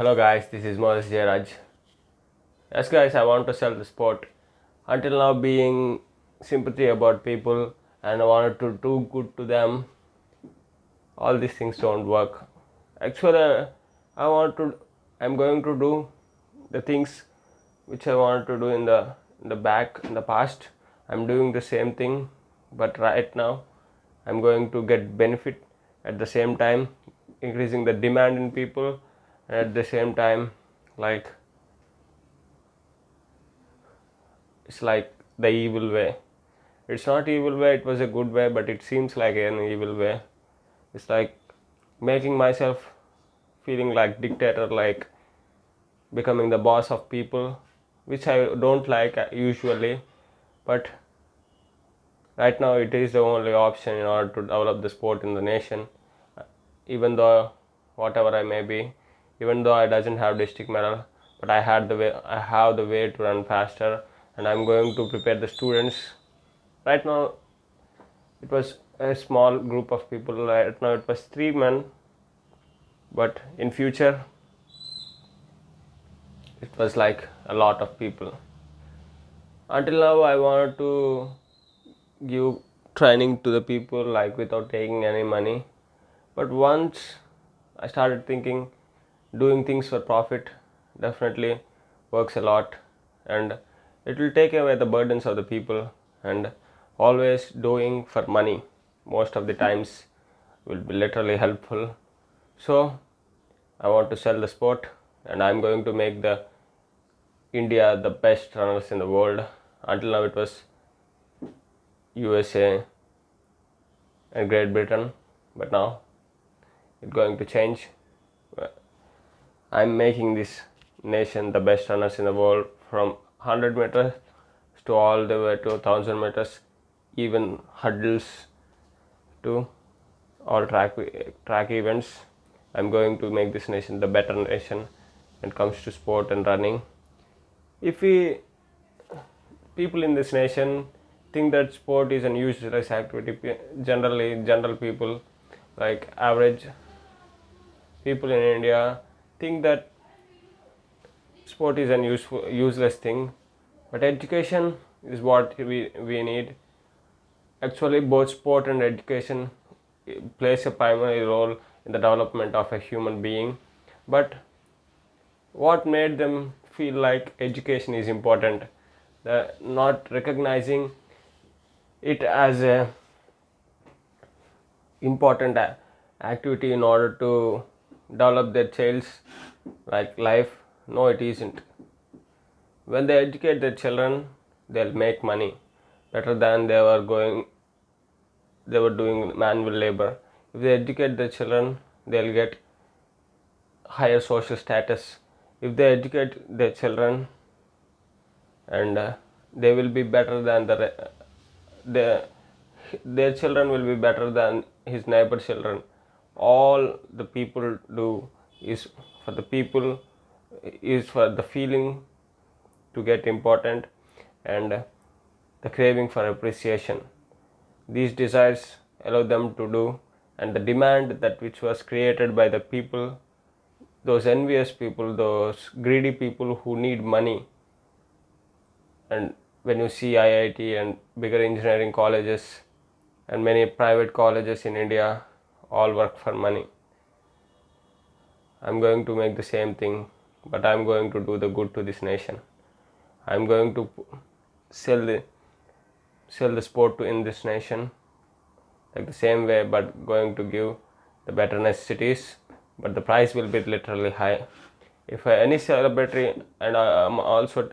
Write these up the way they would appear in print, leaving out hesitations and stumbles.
Hello guys, this is Moses Jairaj. Yes guys, I want to sell the sport. Until now being sympathy about people and I wanted to do good to them, all these things don't work. Actually, I'm going to do the things which I wanted to do in the past. I'm doing the same thing, but right now I'm going to get benefit at the same time, increasing the demand in people, and at the same time, like it's like the evil way. It's not evil way, it was a good way, but it seems like an evil way. It's like making myself feeling like dictator, like becoming the boss of people, which I don't like usually, but right now it is the only option in order to develop the sport in the nation. Even though whatever I may be, even though I doesn't have district medal, but I have the way to run faster, and I'm going to prepare the students. Right now it was a small group of people. Right now it was 3 men, but in future it was like a lot of people. Until now I wanted to give training to the people like without taking any money, but once I started thinking doing things for profit definitely works a lot, and it will take away the burdens of the people, and always doing for money most of the times will be literally helpful. So I want to sell the sport, and I'm going to make the India the best runners in the world. Until now it was USA and Great Britain, but now it's going to change. I'm making this nation the best runners in the world, from 100 meters to all the way to 1000 meters, even hurdles to all track events. I'm going to make this nation the better nation when it comes to sport and running. If people in this nation think that sport is an useless activity, general people, like average people in India, think that sport is an useless thing, but education is what we need. Actually, both sport and education plays a primary role in the development of a human being, but what made them feel like education is important, not recognizing it as a important activity in order to develop their child's like life. No, it isn't. When they educate their children, they'll make money better than they were doing manual labor. If they educate their children, they'll get higher social status. If they educate their children, and they will be better than their children will be better than his neighbor children. All the people do is for the people, is for the feeling to get important, and the craving for appreciation. These desires allow them to do, and the demand that which was created by the people, those envious people, those greedy people who need money. And when you see IIT and bigger engineering colleges and many private colleges in India, all work for money. I'm going to make the same thing, but I'm going to do the good to this nation. I'm going to sell the sport to in this nation like the same way, but going to give the better necessities, but the price will be literally high. If any celebrity, and I'm also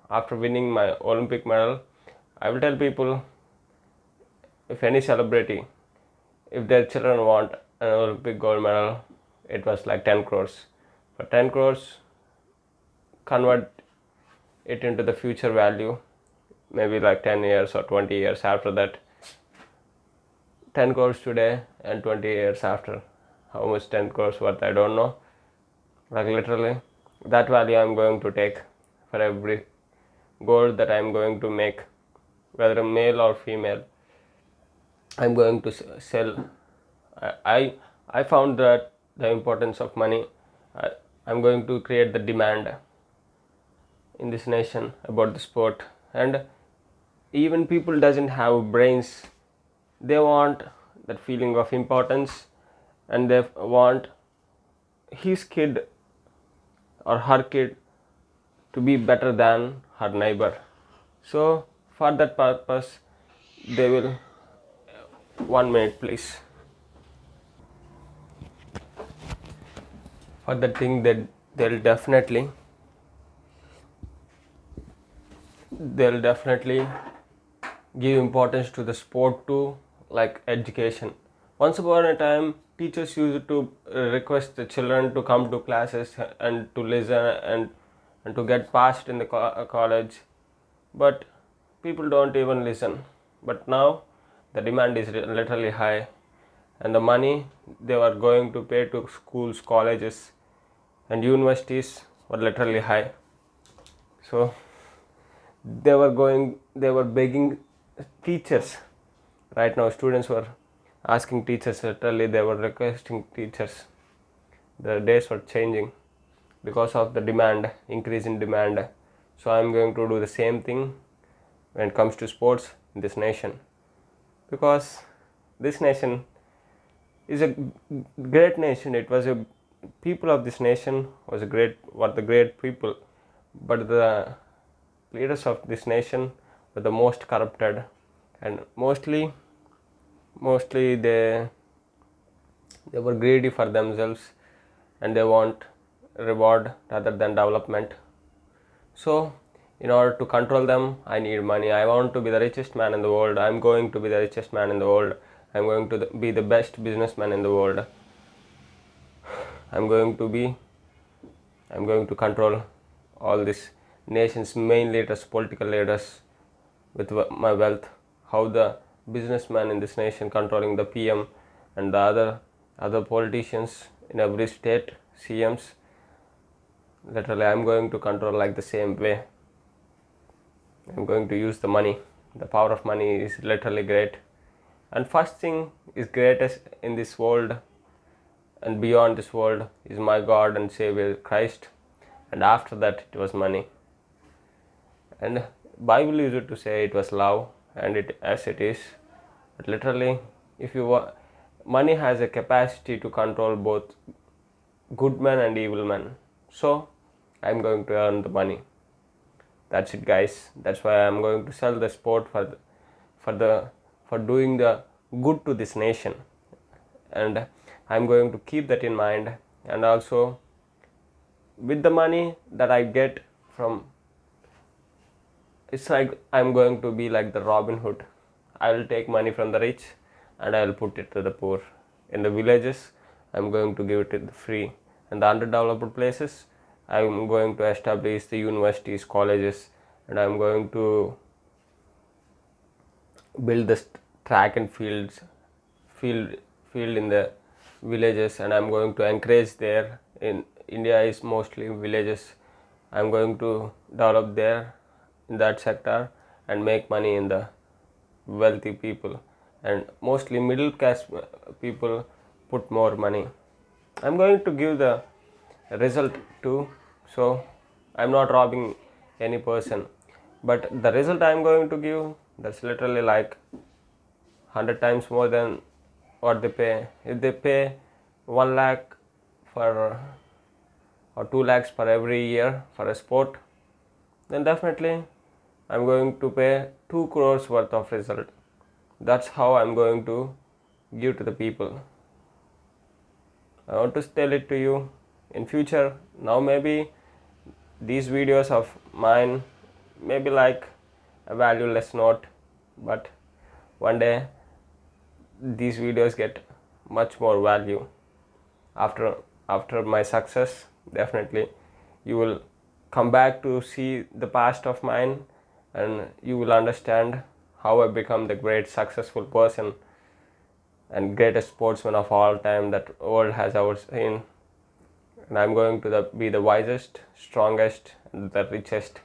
after winning my Olympic medal, I will tell people, if any celebrity, if their children want an Olympic gold medal, it was like 10 crores. For 10 crores, convert it into the future value, maybe like 10 years or 20 years after that. 10 crores today and 20 years after, how much 10 crores worth, I don't know. Like literally, that value I'm going to take for every gold that I'm going to make, whether a male or female. I'm going to sell. I found that the importance of money. I, I'm going to create the demand in this nation about the sport. And even people doesn't have brains, they want that feeling of importance, and they want his kid or her kid to be better than her neighbor. So for that purpose, they will 1 minute please. For the thing that they'll definitely give importance to the sport too, like education. Once upon a time, teachers used to request the children to come to classes and to listen and to get passed in the college, but people don't even listen. But now the demand is literally high, and the money they were going to pay to schools, colleges, and universities were literally high. So they were begging teachers. Right now students were asking teachers, literally they were requesting teachers. The days were changing because of the demand, increase in demand. So I'm going to do the same thing when it comes to sports in this nation, because this nation is a great nation. It was a people of this nation were the great people, but the leaders of this nation were the most corrupted, and mostly they were greedy for themselves, and they want reward rather than development. So in order to control them, I need money. I want to be the richest man in the world. I'm going to be the richest man in the world. I'm going to be the best businessman in the world. I'm going to control all these nation's main leaders, political leaders, with my wealth. How the businessman in this nation controlling the PM and the other politicians in every state, CMs. Literally, I'm going to control like the same way. I'm going to use the money. The power of money is literally great. And first thing is greatest in this world and beyond this world is my God and Savior Christ. And after that it was money. And Bible used to say it was love, and it is. But literally, if you money has a capacity to control both good men and evil men. So I'm going to earn the money. That's it, guys. That's why I'm going to sell the sport for doing the good to this nation, and I'm going to keep that in mind. And also, with the money that I get from, it's like I'm going to be like the Robin Hood. I will take money from the rich and I will put it to the poor. In the villages, I'm going to give it free. In the underdeveloped places, I'm going to establish the universities, colleges, and I'm going to build the track and field in the villages, and I'm going to encourage there. In India is mostly villages. I'm going to develop there in that sector and make money in the wealthy people, and mostly middle class people put more money. I'm going to give the result too. So I'm not robbing any person, but the result I'm going to give, that's literally like 100 times more than what they pay. If they pay 1 lakh for or 2 lakhs for every year for a sport, then definitely I'm going to pay 2 crores worth of result. That's how I'm going to give to the people. I want to tell it to you in future. Now maybe these videos of mine may be like a valueless note, but one day these videos get much more value. After my success, definitely you will come back to see the past of mine, and you will understand how I become the great successful person and greatest sportsman of all time that world has ever seen. And I'm going to be the wisest, strongest, and the richest,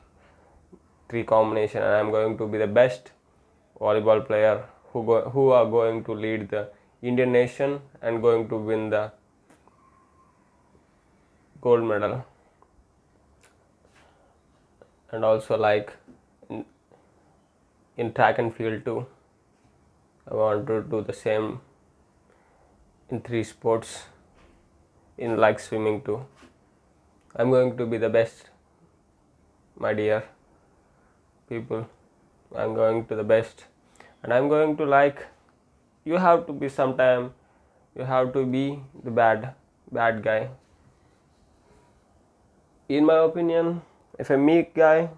three combination, and I'm going to be the best volleyball player who are going to lead the Indian nation and going to win the gold medal. And also like in track and field too, I want to do the same in 3 sports, in like swimming too. I'm going to be the best, my dear people. I'm going to the best, and I'm going to like, you have to be sometime, you have to be the bad guy. In my opinion, if a meek guy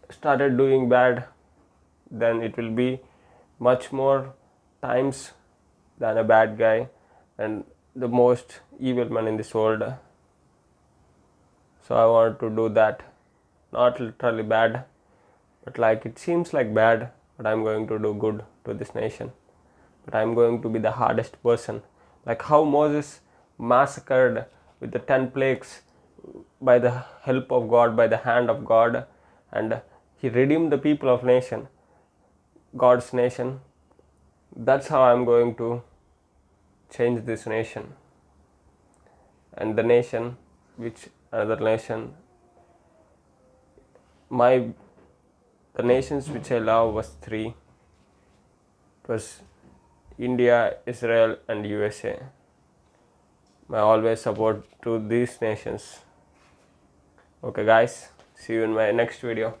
started doing bad, then it will be much more times than a bad guy and the most evil man in this world. So I want to do that, not literally bad, but like it seems like bad, but I'm going to do good to this nation. But I'm going to be the hardest person, like how Moses massacred with the 10 plagues by the help of God, by the hand of God, and he redeemed the people of nation, God's nation. That's how I'm going to change this nation. And the nation, which another nation, the nations which I love was 3. It was India, Israel, and USA. My always support to these nations. Okay guys, see you in my next video.